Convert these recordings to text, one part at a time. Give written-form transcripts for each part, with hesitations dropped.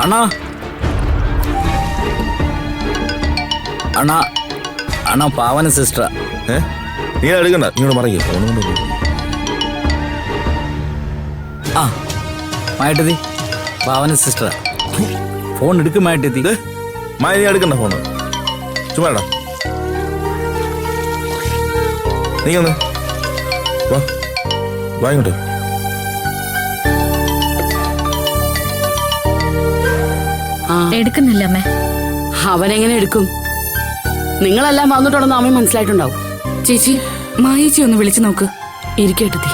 അണ്ണാ അണ്ണാ അണ്ണാ പാവന സിസ്റ്ററാ. നീ എടുക്കണ്ട, ഇങ്ങോട്ട് മറിയ. ആ മായിട്ടെത്തി, പാവന സിസ്റ്ററാ. ഫോൺ എടുക്കും മായിട്ടെത്തി. മായ നീ എടുക്കണ്ട ഫോണ്, ചുമ്മാ നീ ഒന്ന് വാ ഇങ്ങോട്ട്. എടുക്കുന്നില്ല അമ്മേ. അവനെങ്ങനെ എടുക്കും? നിങ്ങളെല്ലാം വന്നിട്ടുണ്ടെന്ന് അമ്മ മനസ്സിലായിട്ടുണ്ടാവും. ചേച്ചി, മായേച്ചി ഒന്ന് വിളിച്ചു നോക്ക്. ഇരിക്കട്ടെ.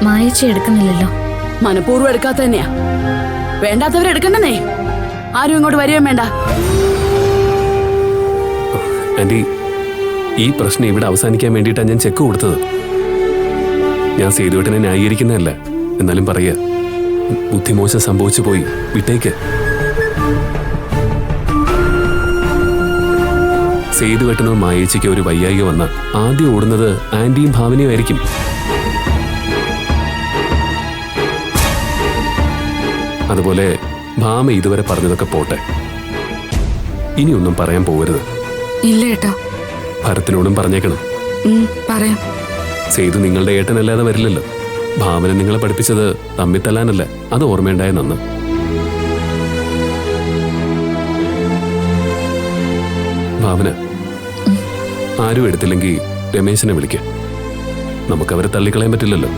മായേച്ചി എടുക്കുന്നില്ലല്ലോ. മനഃപൂർവ്വം എടുക്കാത്ത തന്നെയാ. വേണ്ടാത്തവരെടുക്കണ്ടെന്നേ. ആരും ഇങ്ങോട്ട് വരികയും വേണ്ട. ആന്റി, ഈ പ്രശ്നം ഇവിടെ അവസാനിക്കാൻ വേണ്ടിയിട്ടാണ് ഞാൻ ചെക്ക് കൊടുത്തത്. ഞാൻ സേതുവേട്ടനെ ന്യായീകരിക്കുന്നതല്ല, എന്നാലും പറയാ, ബുദ്ധിമോശം സംഭവിച്ചു പോയി, വിട്ടേക്ക്. സേതുവേട്ടനോ മായേച്ചിക്കോ ഒരു വയ്യായിക വന്ന ആദ്യം ഓടുന്നത് ആന്റിയും ഭാവനയും ആയിരിക്കും. അതുപോലെ ഭാമ ഇതുവരെ പറഞ്ഞതൊക്കെ പോട്ടെ, ഇനിയൊന്നും പറയാൻ പോകരുത്. ഇല്ല ഏട്ടാ. ഭരത്തിനോടും പറഞ്ഞേക്കണം. പറയാം. സേതു നിങ്ങളുടെ ഏട്ടനല്ലാതെ വരില്ലല്ലോ. ഭാവന നിങ്ങളെ പഠിപ്പിച്ചത് തമ്മിൽ തല്ലാനല്ല, അത് ഓർമ്മയുണ്ടായ നന്ന്. ഭാവന, ആരും എടുത്തില്ലെങ്കിൽ രമേശനെ വിളിക്കാം. നമുക്കവരെ തള്ളിക്കളയാൻ പറ്റില്ലല്ലോ.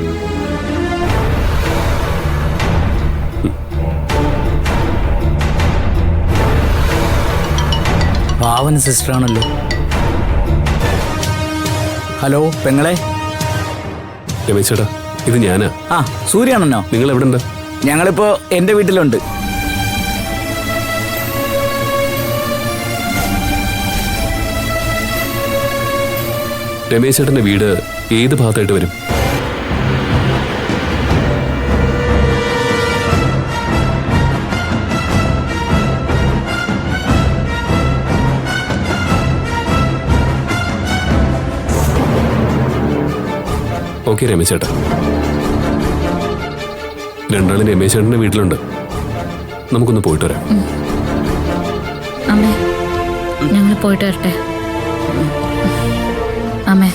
പാവന സിസ്റ്ററാണല്ലോ. ഹലോ പെങ്ങളെ. രമേശേട്ടാ, ഇത് ഞാനാ. ആ സൂര്യാണെന്നോ? നിങ്ങൾ എവിടെ ഉണ്ട്? ഞങ്ങളിപ്പോ എന്റെ വീട്ടിലുണ്ട്. രമേശേട്ടന്റെ വീട് ഏത് ഭാഗത്തായിട്ട് വരും? ഓക്കെ രമേശേട്ടാ, രണ്ടാളും രമേശേട്ടന്റെ വീട്ടിലുണ്ട്. നമുക്കൊന്ന് പോയിട്ട് വരാം. അമ്മേ, ഞങ്ങൾ പോയിട്ട് വരട്ടെ. അമ്മേ,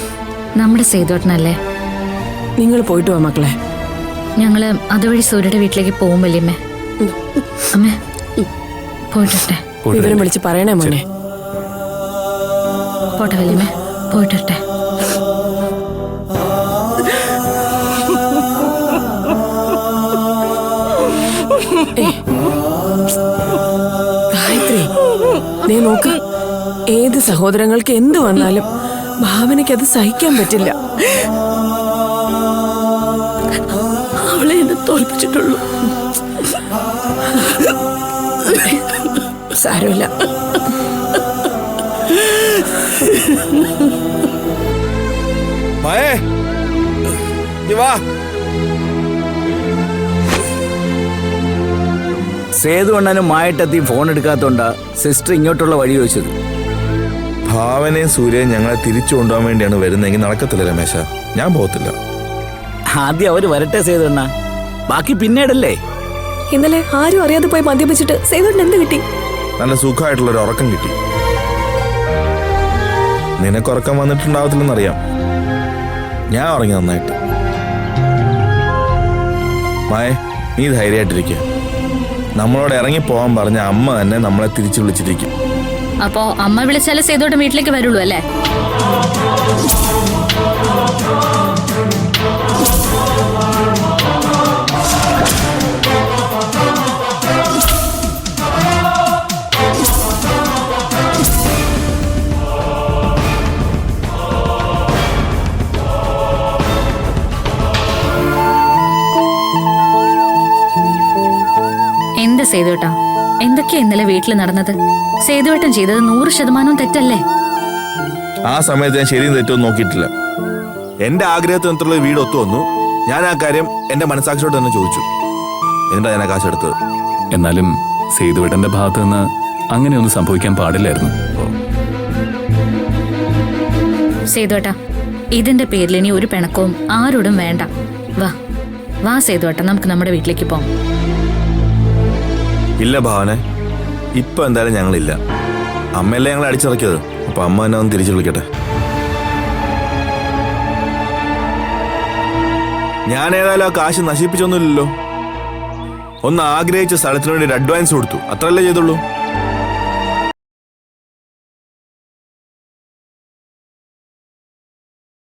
നമ്മുടെ സേതുവേട്ടനല്ലേ? നിങ്ങൾ പോയിട്ട് വാ മക്കളെ. ഞങ്ങള് അതുവഴി സൂര്യയുടെ വീട്ടിലേക്ക് പോകും വല്യമ്മേ. അമ്മേ, പോയിട്ട് വരട്ടെ. വിവരം വിളിച്ച് പറയണേ മോനെ. പോട്ടെ വല്യമ്മേ, പോയിട്ട് വരട്ടെ. ഗായത്രി, നീ നോക്ക്. ഏത് സഹോദരങ്ങൾക്ക് എന്ത് വന്നാലും ഭാവനയ്ക്ക് അത് സഹിക്കാൻ പറ്റില്ല. അവളെ എന്നെ തോൽപ്പിച്ചിട്ടുള്ളൂ. സാരമില്ല. മായേ വാ. സേതു അണ്ണനും മായിട്ടെത്തി ഫോൺ എടുക്കാത്തോണ്ടാ സിസ്റ്റർ ഇങ്ങോട്ടുള്ള വഴി ചോദിച്ചത്. ഭാവനയും സൂര്യയും ഞങ്ങളെ തിരിച്ചു കൊണ്ടുപോകാൻ വേണ്ടിയാണ് വരുന്നതെങ്കിൽ നടക്കത്തില്ല രമേശ, ഞാൻ പോകത്തില്ല. ആദ്യം അവര് വരട്ടെ സേതു അണ്ണ, ബാക്കി പിന്നീടല്ലേ. ഇന്നലെ ആരും അറിയാതെ പോയി മദ്യപിച്ചിട്ട് സേതുവിന് എന്ത് കിട്ടി? നല്ല സുഖമായിട്ടുള്ളൊരു ഉറക്കം കിട്ടി. നിനക്ക് ഉറക്കം വന്നിട്ടുണ്ടാവത്തില്ലെന്നറിയാം, ഞാൻ ഉറങ്ങി നന്നായിട്ട്. മായ, നീ ധൈര്യമായിട്ടിരിക്കുക. നമ്മളോട് ഇറങ്ങിപ്പോവാൻ പറഞ്ഞ അമ്മ തന്നെ നമ്മളെ തിരിച്ചു വിളിച്ചിരിക്കും. അപ്പോ അമ്മ വിളിച്ചാലേ സേതുവേട്ടൻ വീട്ടിലേക്ക് വരുള്ളൂ അല്ലേ? എന്താ സേതുവേട്ടാ, എന്തൊക്കെയാ ഇന്നലെ വീട്ടിൽ നടന്നത്? സേതുവേട്ടൻ ചെയ്തത് 100% തെറ്റല്ലേ? ആ സമയത്ത് ഞാൻ ശരിയും തെറ്റൊന്നും നോക്കിയിട്ടില്ല. എന്റെ ആഗ്രഹത്തിനടുത്തുള്ള വീട് ഒത്തു വന്നു. ഞാൻ ആ കാര്യം എന്റെ മനസ്സാക്ഷിയോട് തന്നെ ചോദിച്ചു. എന്നിട്ടാ ഞാൻ ആ കാശെടുത്തത്. എന്നാലും സേതുവേട്ടന്റെ ഭാഗത്ത് നിന്ന് അങ്ങനെയൊന്നും സംഭവിക്കാൻ പാടില്ലായിരുന്നു. സേതുവേട്ടാ, ഇതിന്റെ പേരിൽ ഇനി ഒരു പിണക്കവും ആരോടും വേണ്ട. വാ, വാ സേതുവേട്ട, നമുക്ക് നമ്മുടെ വീട്ടിലേക്ക് പോവാം. ഇല്ല ഭാവനെ, ഇപ്പൊ എന്തായാലും ഞങ്ങളില്ല. അമ്മയല്ലേ ഞങ്ങൾ അടിച്ചിറക്കിയത്. അപ്പൊ അമ്മ എന്നെ ഒന്ന് തിരിച്ചു വിളിക്കട്ടെ. ഞാൻ ഏതായാലും ആ കാശ് നശിപ്പിച്ചൊന്നുമില്ലല്ലോ. ഒന്ന് ആഗ്രഹിച്ച സ്ഥലത്തിന് വേണ്ടി ഒരു അഡ്വാൻസ് കൊടുത്തു, അത്രയല്ലേ ചെയ്തുള്ളൂ.